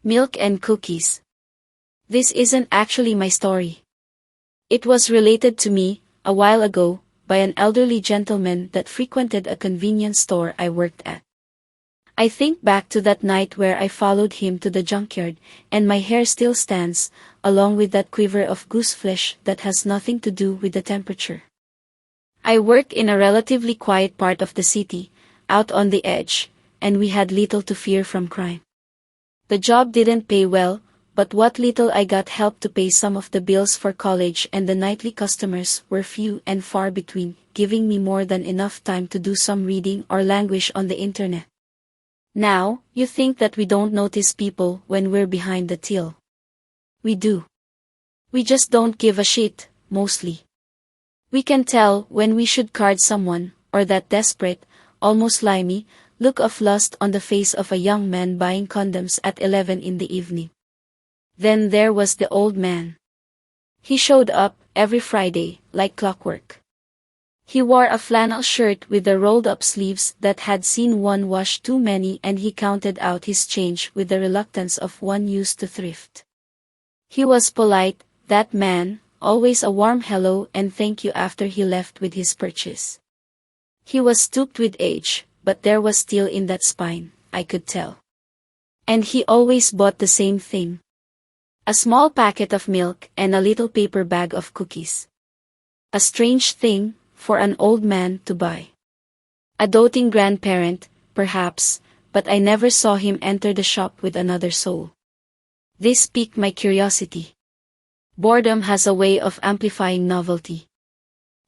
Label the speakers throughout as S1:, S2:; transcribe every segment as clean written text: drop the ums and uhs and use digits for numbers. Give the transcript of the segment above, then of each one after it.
S1: Milk and cookies. This isn't actually my story. It was related to me, a while ago, by an elderly gentleman that frequented a convenience store I worked at. I think back to that night where I followed him to the junkyard, and my hair still stands, along with that quiver of goose flesh that has nothing to do with the temperature. I work in a relatively quiet part of the city, out on the edge, and we had little to fear from crime. The job didn't pay well, but what little I got helped to pay some of the bills for college, and the nightly customers were few and far between, giving me more than enough time to do some reading or languish on the internet. Now, you think that we don't notice people when we're behind the till. We do. We just don't give a shit, mostly. We can tell when we should card someone, or that desperate, almost slimy, look of lust on the face of a young man buying condoms at 11 in the evening. Then there was the old man. He showed up every Friday, like clockwork. He wore a flannel shirt with the rolled-up sleeves that had seen one wash too many, and he counted out his change with the reluctance of one used to thrift. He was polite, that man, always a warm hello and thank you after he left with his purchase. He was stooped with age, but there was steel in that spine, I could tell. And he always bought the same thing. A small packet of milk and a little paper bag of cookies. A strange thing for an old man to buy. A doting grandparent, perhaps, but I never saw him enter the shop with another soul. This piqued my curiosity. Boredom has a way of amplifying novelty.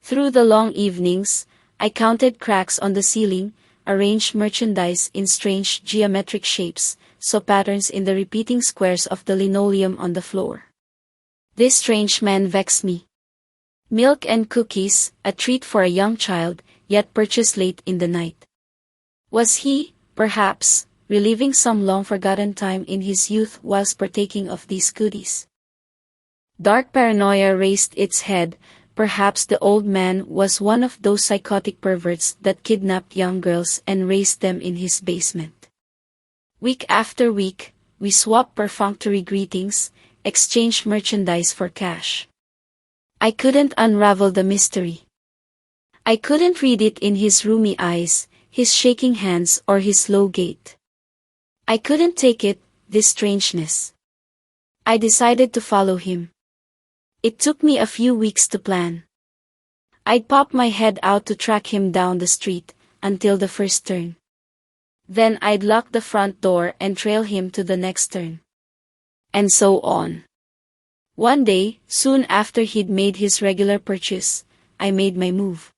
S1: Through the long evenings, I counted cracks on the ceiling, arranged merchandise in strange geometric shapes, saw patterns in the repeating squares of the linoleum on the floor. This strange man vexed me. Milk and cookies, a treat for a young child, yet purchased late in the night. Was he, perhaps, reliving some long-forgotten time in his youth whilst partaking of these goodies? Dark paranoia raised its head. Perhaps the old man was one of those psychotic perverts that kidnapped young girls and raised them in his basement. Week after week, we swapped perfunctory greetings, exchanged merchandise for cash. I couldn't unravel the mystery. I couldn't read it in his rheumy eyes, his shaking hands, or his slow gait. I couldn't take it, this strangeness. I decided to follow him. It took me a few weeks to plan. I'd pop my head out to track him down the street, until the first turn. Then I'd lock the front door and trail him to the next turn. And so on. One day, soon after he'd made his regular purchase, I made my move.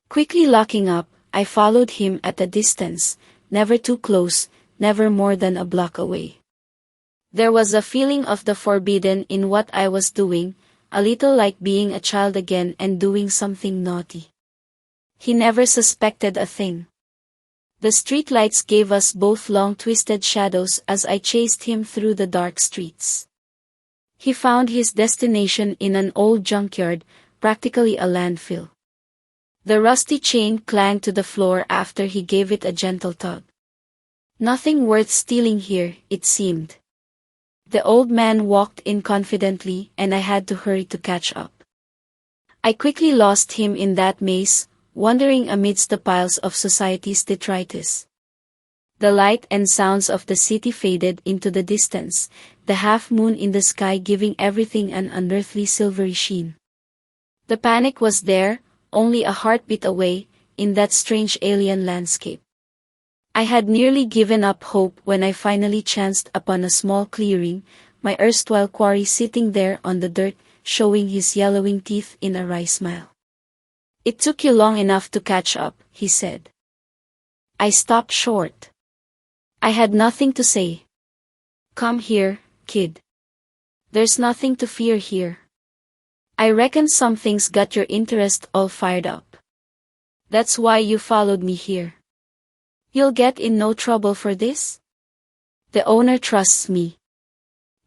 S1: Quickly locking up, I followed him at a distance, never too close, never more than a block away. There was a feeling of the forbidden in what I was doing, a little like being a child again and doing something naughty. He never suspected a thing. The streetlights gave us both long twisted shadows as I chased him through the dark streets. He found his destination in an old junkyard, practically a landfill. The rusty chain clanged to the floor after he gave it a gentle tug. Nothing worth stealing here, it seemed. The old man walked in confidently, and I had to hurry to catch up. I quickly lost him in that maze, wandering amidst the piles of society's detritus. The light and sounds of the city faded into the distance, the half-moon in the sky giving everything an unearthly silvery sheen. The panic was there, only a heartbeat away, in that strange alien landscape. I had nearly given up hope when I finally chanced upon a small clearing, my erstwhile quarry sitting there on the dirt, showing his yellowing teeth in a wry smile. "It took you long enough to catch up," he said. I stopped short. I had nothing to say. "Come here, kid. There's nothing to fear here. I reckon something's got your interest all fired up. That's why you followed me here. You'll get in no trouble for this? The owner trusts me.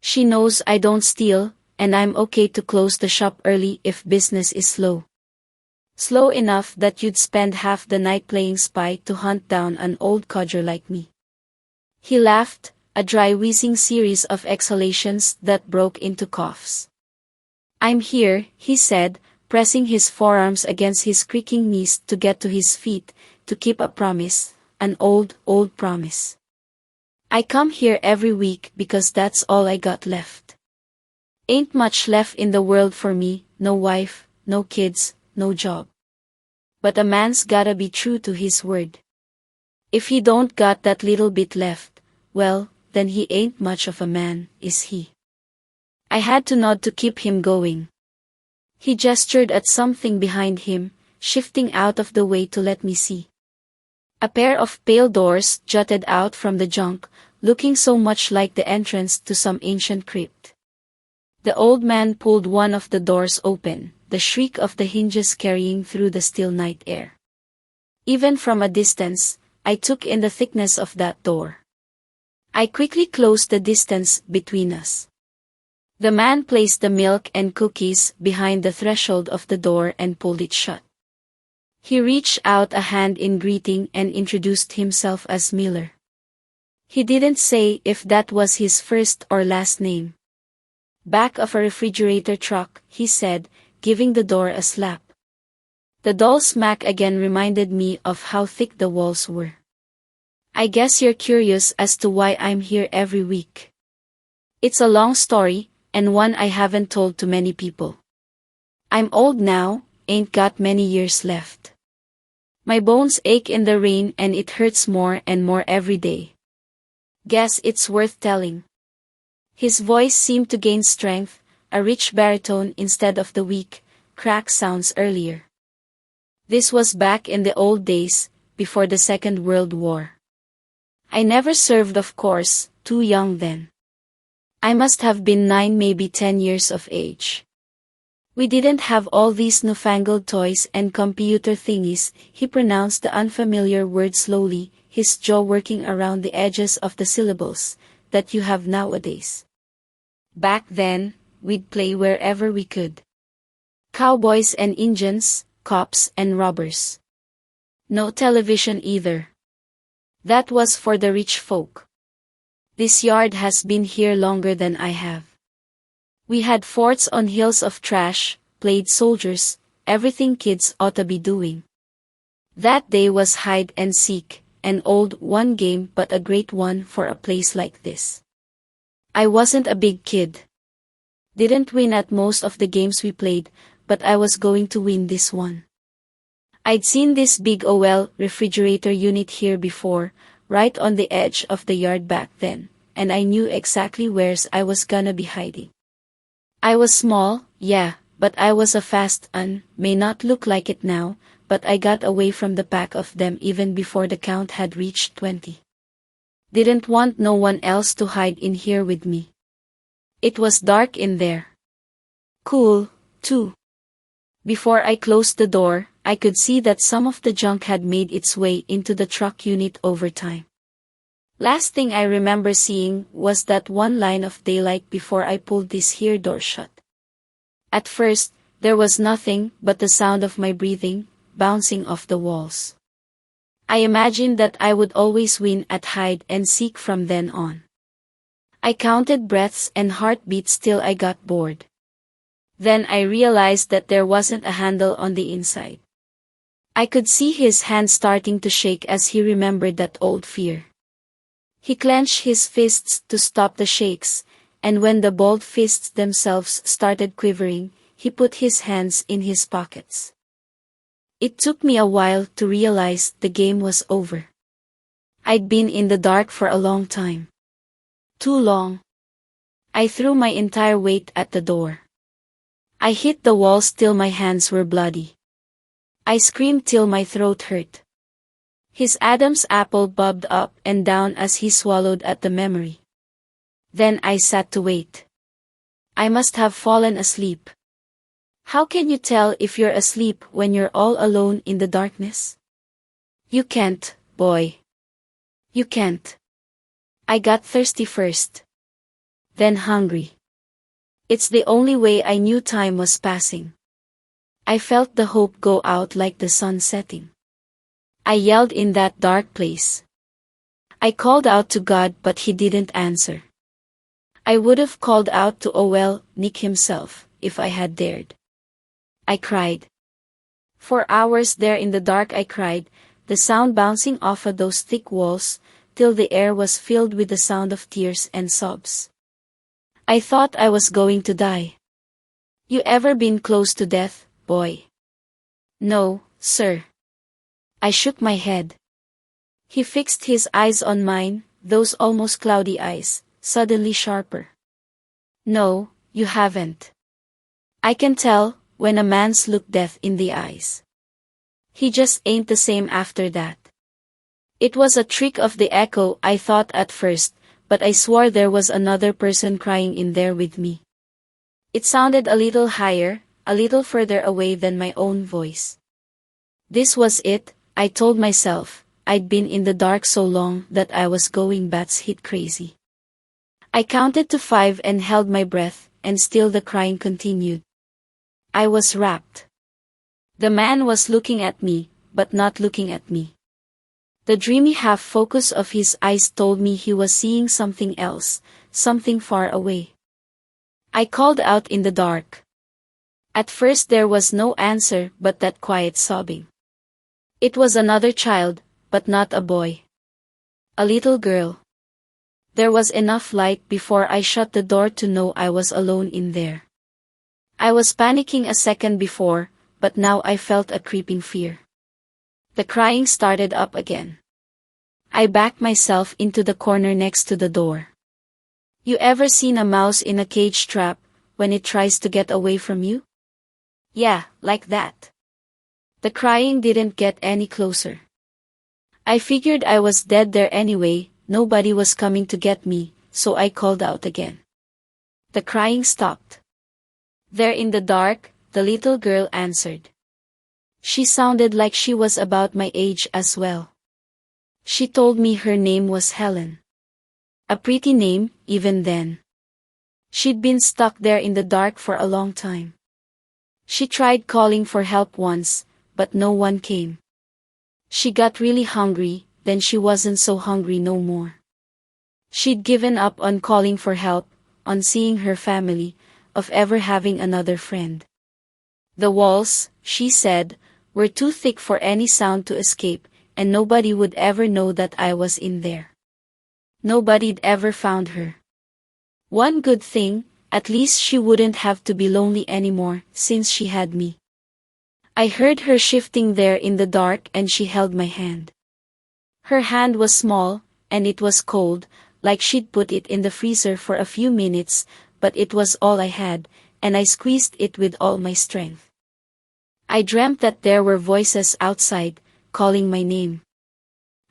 S1: She knows I don't steal, and I'm okay to close the shop early if business is slow. Slow enough that you'd spend half the night playing spy to hunt down an old codger like me." He laughed, a dry wheezing series of exhalations that broke into coughs. "I'm here," he said, pressing his forearms against his creaking knees to get to his feet, "to keep a promise, an old, old promise. I come here every week because that's all I got left. Ain't much left in the world for me, no wife, no kids, no job. But a man's gotta be true to his word. If he don't got that little bit left, well, then he ain't much of a man, is he?" I had to nod to keep him going. He gestured at something behind him, shifting out of the way to let me see. A pair of pale doors jutted out from the junk, looking so much like the entrance to some ancient crypt. The old man pulled one of the doors open, the shriek of the hinges carrying through the still night air. Even from a distance, I took in the thickness of that door. I quickly closed the distance between us. The man placed the milk and cookies behind the threshold of the door and pulled it shut. He reached out a hand in greeting and introduced himself as Miller. He didn't say if that was his first or last name. "Back of a refrigerator truck," he said, giving the door a slap. The dull smack again reminded me of how thick the walls were. "I guess you're curious as to why I'm here every week. It's a long story, and one I haven't told to many people. I'm old now, ain't got many years left. My bones ache in the rain and it hurts more and more every day. Guess it's worth telling." His voice seemed to gain strength, a rich baritone instead of the weak, crack sounds earlier. This was back in the old days, before the Second World War. I never served, of course, too young then. I must have been 9, maybe 10 years of age. We didn't have all these newfangled toys and computer thingies. He pronounced the unfamiliar word slowly, his jaw working around the edges of the syllables, "that you have nowadays. Back then, we'd play wherever we could. Cowboys and Indians, cops and robbers. No television either. That was for the rich folk. This yard has been here longer than I have. We had forts on hills of trash, played soldiers, everything kids ought to be doing. That day was hide and seek, an old one game but a great one for a place like this. I wasn't a big kid. Didn't win at most of the games we played, but I was going to win this one. I'd seen this big refrigerator unit here before, right on the edge of the yard back then, and I knew exactly where's I was gonna be hiding. I was small, yeah, but I was a fast may not look like it now, but I got away from the pack of them even before the count had reached 20. Didn't want no one else to hide in here with me. It was dark in there. Cool, too. Before I closed the door, I could see that some of the junk had made its way into the truck unit over time. Last thing I remember seeing was that one line of daylight before I pulled this here door shut. At first, there was nothing but the sound of my breathing, bouncing off the walls. I imagined that I would always win at hide and seek from then on. I counted breaths and heartbeats till I got bored. Then I realized that there wasn't a handle on the inside. I could see his hand starting to shake as he remembered that old fear. He clenched his fists to stop the shakes, and when the balled fists themselves started quivering, he put his hands in his pockets. It took me a while to realize the game was over. I'd been in the dark for a long time. Too long. I threw my entire weight at the door. I hit the walls till my hands were bloody. I screamed till my throat hurt. His Adam's apple bobbed up and down as he swallowed at the memory. Then I sat to wait. I must have fallen asleep. How can you tell if you're asleep when you're all alone in the darkness? You can't, boy. You can't. I got thirsty first. Then hungry. It's the only way I knew time was passing. I felt the hope go out like the sun setting. I yelled in that dark place. I called out to God, but he didn't answer. I would have called out to Nick himself, if I had dared. I cried. For hours there in the dark I cried, the sound bouncing off of those thick walls, till the air was filled with the sound of tears and sobs. I thought I was going to die. You ever been close to death, boy? No, sir. I shook my head. He fixed his eyes on mine, those almost cloudy eyes, suddenly sharper. No, you haven't. I can tell, when a man's look death in the eyes. He just ain't the same after that. It was a trick of the echo, I thought at first, but I swore there was another person crying in there with me. It sounded a little higher, a little further away than my own voice. This was it, I told myself. I'd been in the dark so long that I was going batshit crazy. I counted to 5 and held my breath, and still the crying continued. I was rapt. The man was looking at me, but not looking at me. The dreamy half-focus of his eyes told me he was seeing something else, something far away. I called out in the dark. At first there was no answer but that quiet sobbing. It was another child, but not a boy. A little girl. There was enough light before I shut the door to know I was alone in there. I was panicking a second before, but now I felt a creeping fear. The crying started up again. I backed myself into the corner next to the door. You ever seen a mouse in a cage trap, when it tries to get away from you? Yeah, like that. The crying didn't get any closer. I figured I was dead there anyway, nobody was coming to get me, so I called out again. The crying stopped. There in the dark, the little girl answered. She sounded like she was about my age as well. She told me her name was Helen. A pretty name, even then. She'd been stuck there in the dark for a long time. She tried calling for help once, but no one came. She got really hungry, then she wasn't so hungry no more. She'd given up on calling for help, on seeing her family, of ever having another friend. The walls, she said, were too thick for any sound to escape, and nobody would ever know that I was in there. Nobody'd ever found her. One good thing, at least she wouldn't have to be lonely anymore, since she had me. I heard her shifting there in the dark and she held my hand. Her hand was small, and it was cold, like she'd put it in the freezer for a few minutes, but it was all I had, and I squeezed it with all my strength. I dreamt that there were voices outside, calling my name.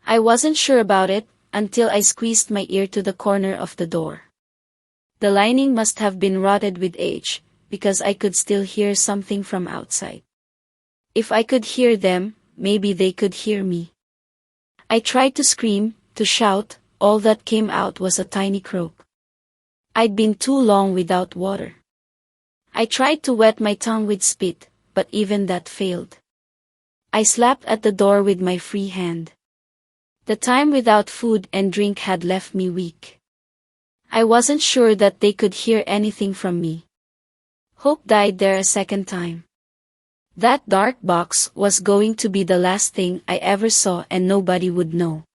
S1: I wasn't sure about it, until I squeezed my ear to the corner of the door. The lining must have been rotted with age, because I could still hear something from outside. If I could hear them, maybe they could hear me. I tried to scream, to shout, all that came out was a tiny croak. I'd been too long without water. I tried to wet my tongue with spit, but even that failed. I slapped at the door with my free hand. The time without food and drink had left me weak. I wasn't sure that they could hear anything from me. Hope died there a second time. That dark box was going to be the last thing I ever saw and nobody would know.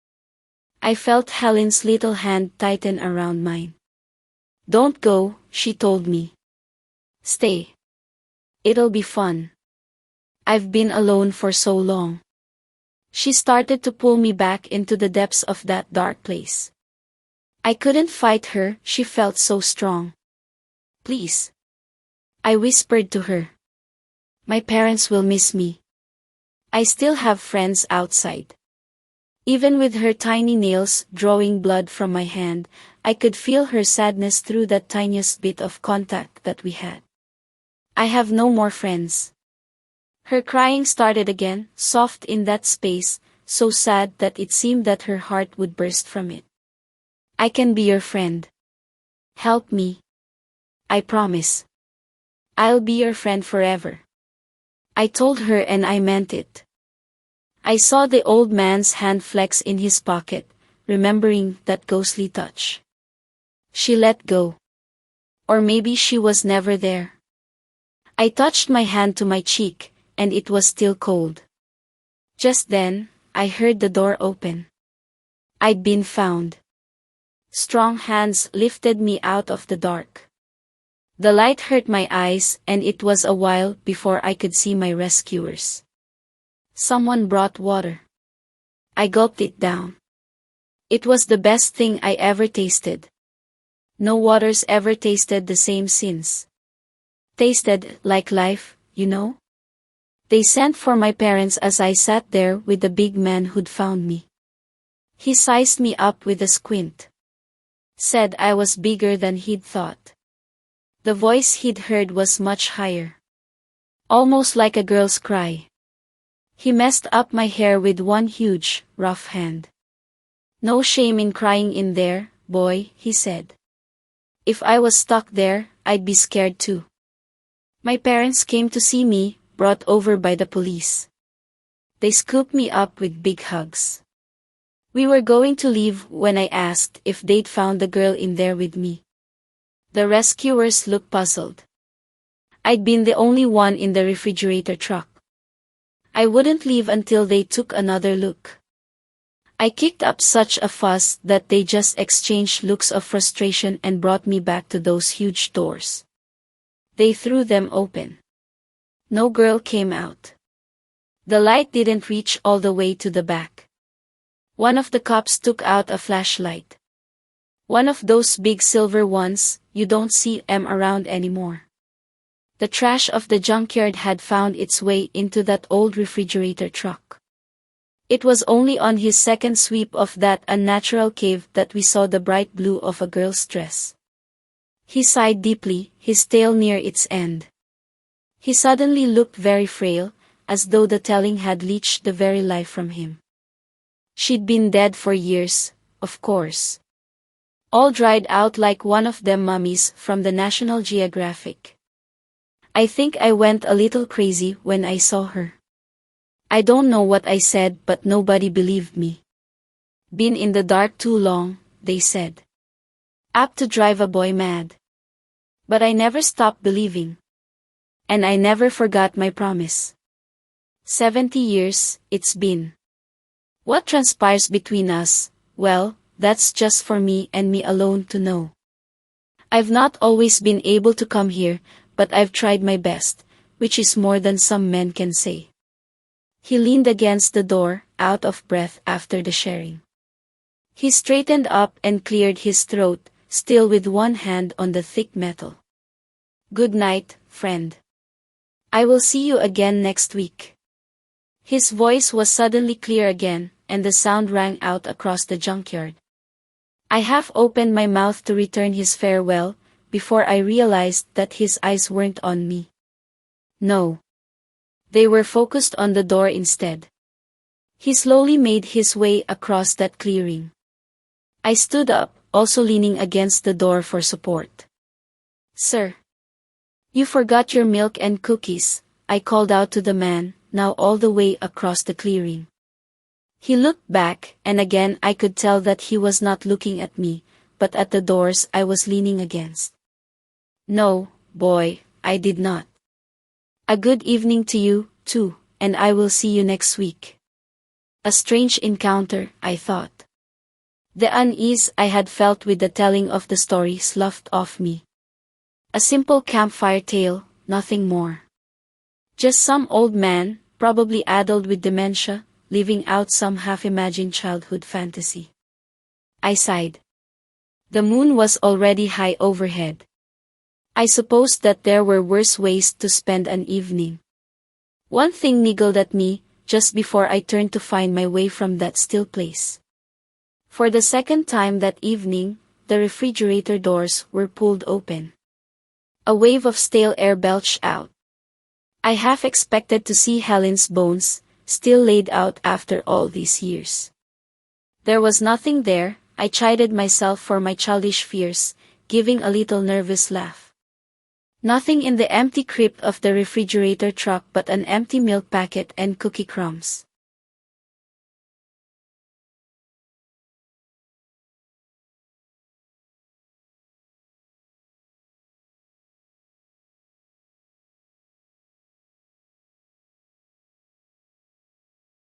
S1: I felt Helen's little hand tighten around mine. Don't go, she told me. Stay. It'll be fun. I've been alone for so long. She started to pull me back into the depths of that dark place. I couldn't fight her, she felt so strong. Please. I whispered to her. My parents will miss me. I still have friends outside. Even with her tiny nails drawing blood from my hand, I could feel her sadness through that tiniest bit of contact that we had. I have no more friends. Her crying started again, soft in that space, so sad that it seemed that her heart would burst from it. I can be your friend. Help me. I promise. I'll be your friend forever. I told her and I meant it. I saw the old man's hand flex in his pocket, remembering that ghostly touch. She let go. Or maybe she was never there. I touched my hand to my cheek, and it was still cold. Just then, I heard the door open. I'd been found. Strong hands lifted me out of the dark. The light hurt my eyes, and it was a while before I could see my rescuers. Someone brought water. I gulped it down. It was the best thing I ever tasted. No water's ever tasted the same since. Tasted like life, you know? They sent for my parents as I sat there with the big man who'd found me. He sized me up with a squint. Said I was bigger than he'd thought. The voice he'd heard was much higher. Almost like a girl's cry. He messed up my hair with one huge, rough hand. No shame in crying in there, boy, he said. If I was stuck there, I'd be scared too. My parents came to see me, brought over by the police. They scooped me up with big hugs. We were going to leave when I asked if they'd found the girl in there with me. The rescuers looked puzzled. I'd been the only one in the refrigerator truck. I wouldn't leave until they took another look. I kicked up such a fuss that they just exchanged looks of frustration and brought me back to those huge doors. They threw them open. No girl came out. The light didn't reach all the way to the back. One of the cops took out a flashlight. One of those big silver ones, you don't see 'em around anymore. The trash of the junkyard had found its way into that old refrigerator truck. It was only on his second sweep of that unnatural cave that we saw the bright blue of a girl's dress. He sighed deeply, his tail near its end. He suddenly looked very frail, as though the telling had leached the very life from him. She'd been dead for years, of course. All dried out like one of them mummies from the National Geographic. I think I went a little crazy when I saw her. I don't know what I said, but nobody believed me. Been in the dark too long, they said. Apt to drive a boy mad. But I never stopped believing. And I never forgot my promise. 70 years, it's been. What transpires between us, well, that's just for me and me alone to know. I've not always been able to come here, but I've tried my best, which is more than some men can say. He leaned against the door, out of breath after the sharing. He straightened up and cleared his throat, still with one hand on the thick metal. Good night, friend. I will see you again next week. His voice was suddenly clear again, and the sound rang out across the junkyard. I half opened my mouth to return his farewell, before I realized that his eyes weren't on me. No. They were focused on the door instead. He slowly made his way across that clearing. I stood up, also leaning against the door for support. Sir. You forgot your milk and cookies, I called out to the man, now all the way across the clearing. He looked back, and again I could tell that he was not looking at me, but at the doors I was leaning against. No, boy, I did not. A good evening to you, too, and I will see you next week. A strange encounter, I thought. The unease I had felt with the telling of the story sloughed off me. A simple campfire tale, nothing more. Just some old man, probably addled with dementia, living out some half-imagined childhood fantasy. I sighed. The moon was already high overhead. I supposed that there were worse ways to spend an evening. One thing niggled at me, just before I turned to find my way from that still place. For the second time that evening, the refrigerator doors were pulled open. A wave of stale air belched out. I half expected to see Helen's bones, still laid out after all these years. There was nothing there. I chided myself for my childish fears, giving a little nervous laugh. Nothing in the empty crypt of the refrigerator truck but an empty milk packet and cookie crumbs.